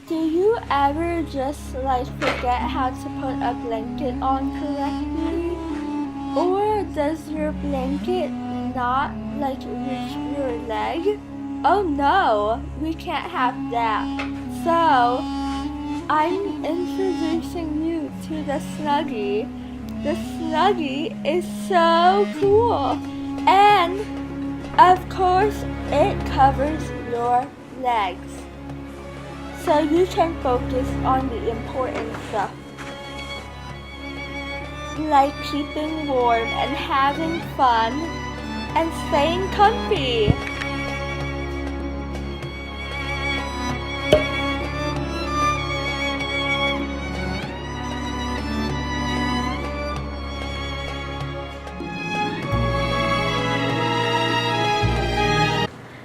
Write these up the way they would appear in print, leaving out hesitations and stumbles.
Do you ever just like forget how to put a blanket on correctly? Or does your blanket not like reach your leg? Oh no, we can't have that. So, I'm introducing you to the Snuggie. The Snuggie is so cool. And, of course, it covers your legs. So you can focus on the important stuff. Like keeping warm and having fun and staying comfy.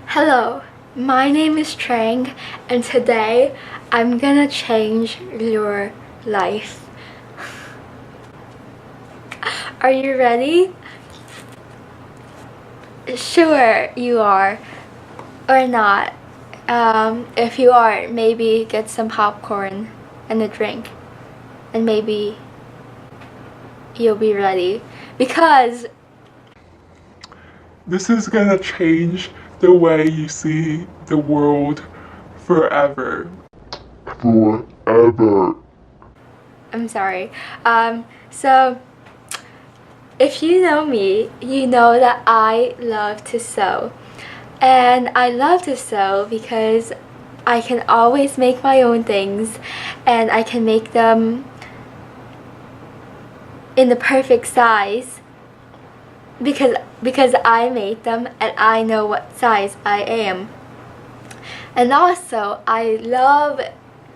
Hello, my name is Trang, and today I'm gonna change your life. Are you ready? Sure, you are, or not. If you are, maybe get some popcorn and a drink, and maybe you'll be ready, because this is gonna change the way you see the world forever. Forever. I'm sorry. So if you know me, you know that I love to sew. And I love to sew because I can always make my own things, and I can make them in the perfect size because I made them and I know what size I am. And also I love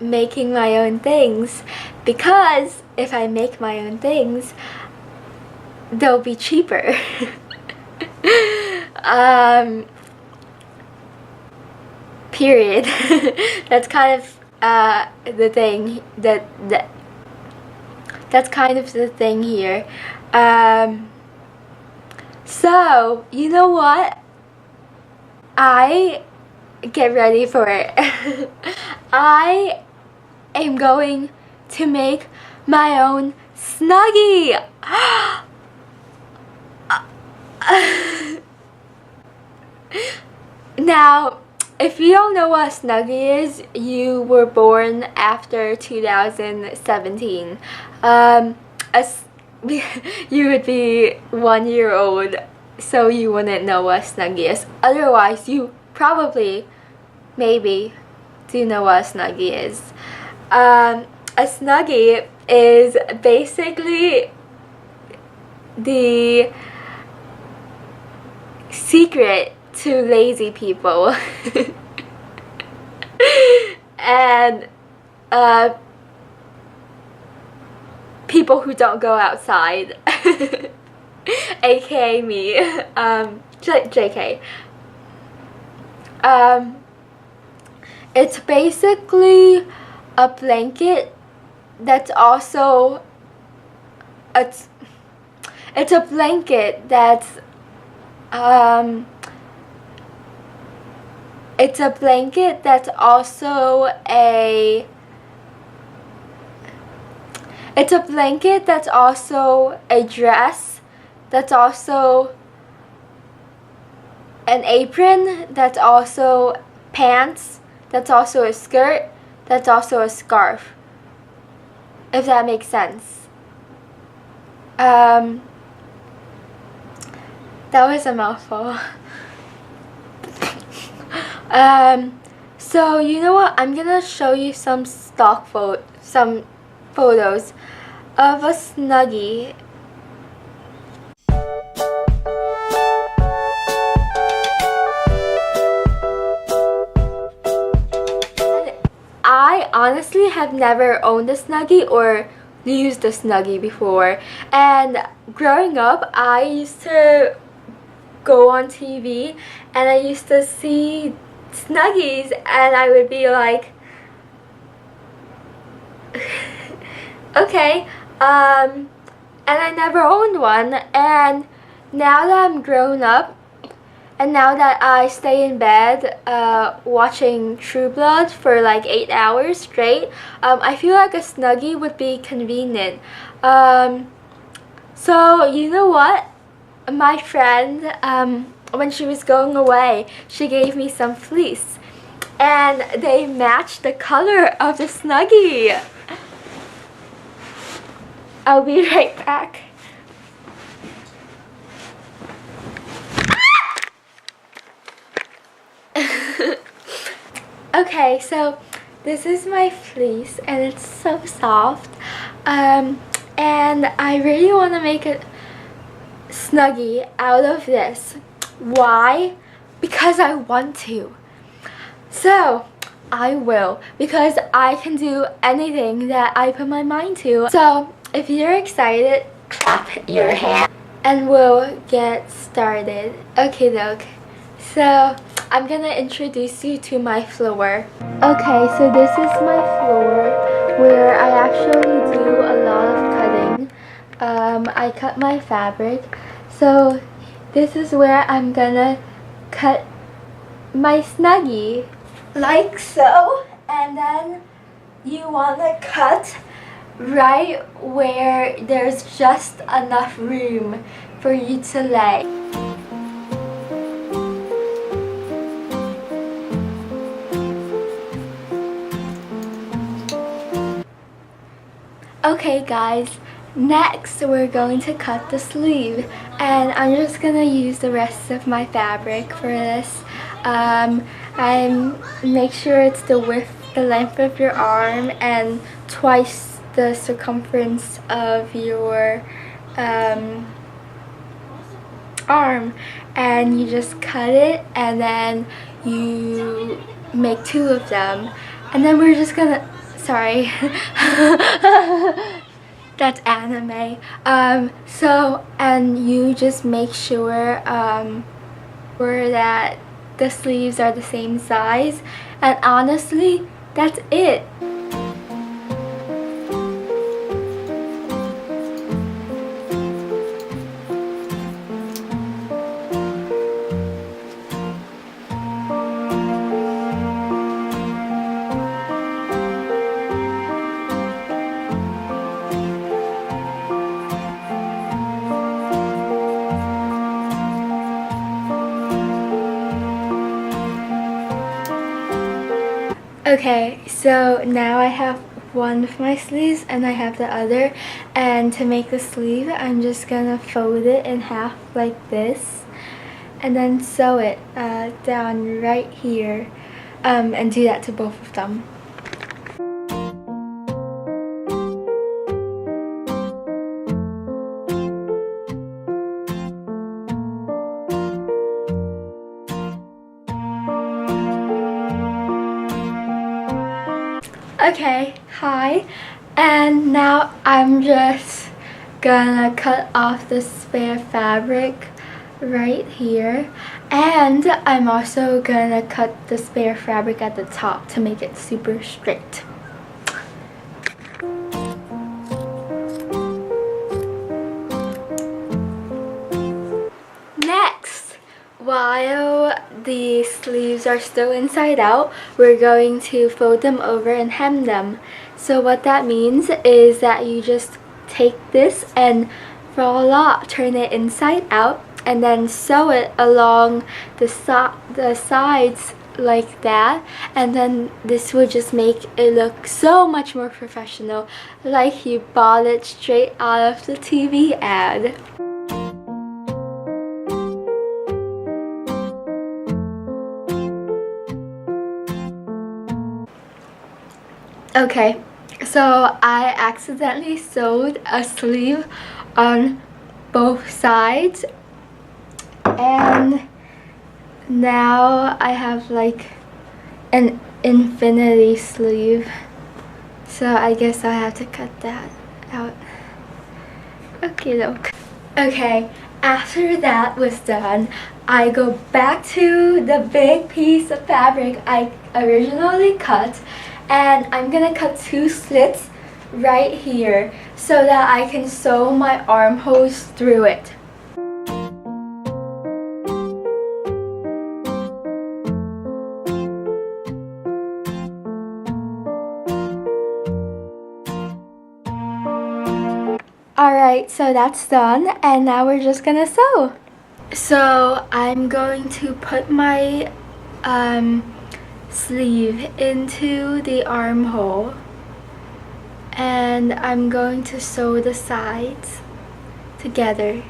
making my own things because if I make my own things, they'll be cheaper. Period. That's kind of the thing that's kind of the thing here. So, you know what? Get ready for it. I am going to make my own Snuggie. Now, if you don't know what a Snuggie is, you were born after 2017. You would be 1 year old, so you wouldn't know what a Snuggie is. Otherwise, you probably, maybe, do know what a Snuggie is. A Snuggie is basically the secret to lazy people. And people who don't go outside. AKA me. JK. It's basically a blanket that's also it's a blanket that's it's a blanket that's also a dress, that's also an apron, that's also pants, that's also a skirt, that's also a scarf, if that makes sense. That was a mouthful. So you know what? I'm gonna show you some photos of a Snuggie. I honestly have never owned a Snuggie or used a Snuggie before, and growing up I used to go on TV and I used to see Snuggies and I would be like, okay, and I never owned one. And now that I'm grown up And now that I stay in bed watching True Blood for like 8 hours straight, I feel like a Snuggie would be convenient. So you know what? My friend, when she was going away, she gave me some fleece. And they matched the color of the Snuggie. I'll be right back. Okay, so this is my fleece and it's so soft. And I really want to make a Snuggie out of this. Why? Because I want to. So I will, because I can do anything that I put my mind to. So if you're excited, clap your hands and we'll get started. Okay, doke. So I'm gonna introduce you to my floor. Okay, so this is my floor where I actually do a lot of cutting. I cut my fabric. So this is where I'm gonna cut my Snuggie. Like so. And then you wanna cut right where there's just enough room for you to lay. Okay guys, next we're going to cut the sleeve, and I'm just gonna use the rest of my fabric for this. Make sure it's the length of your arm and twice the circumference of your arm, and you just cut it and then you make 2 of them, and then we're just gonna, sorry, that's anime. So, and you just make sure that the sleeves are the same size, and honestly, that's it. Okay, so now I have one of my sleeves and I have the other, and to make the sleeve I'm just gonna fold it in half like this and then sew it down right here, and do that to both of them. Okay, hi, and now I'm just gonna cut off the spare fabric right here, and I'm also gonna cut the spare fabric at the top to make it super straight. Next, while the sleeves are still inside out, we're going to fold them over and hem them. So what that means is that you just take this and voila, turn it inside out and then sew it along the sides like that, and then this will just make it look so much more professional, like you bought it straight out of the TV ad. Okay, so I accidentally sewed a sleeve on both sides, and now I have like an infinity sleeve, so I guess I have to cut that out. Okay, look. Okay, after that was done, I go back to the big piece of fabric I originally cut, and I'm gonna cut 2 slits right here so that I can sew my armholes through it. Alright, so that's done, and now we're just gonna sew. So I'm going to put my sleeve into the armhole, and I'm going to sew the sides together.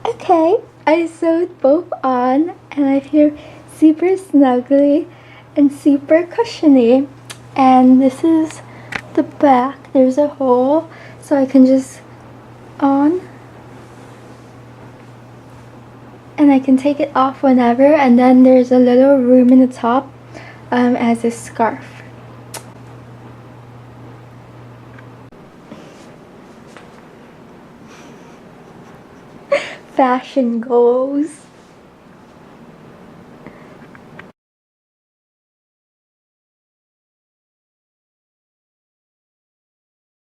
Okay, I sewed both on and I feel super snuggly and super cushiony. And this is the back. There's a hole so I can just on and I can take it off whenever, and then there's a little room in the top as a scarf. Fashion goals.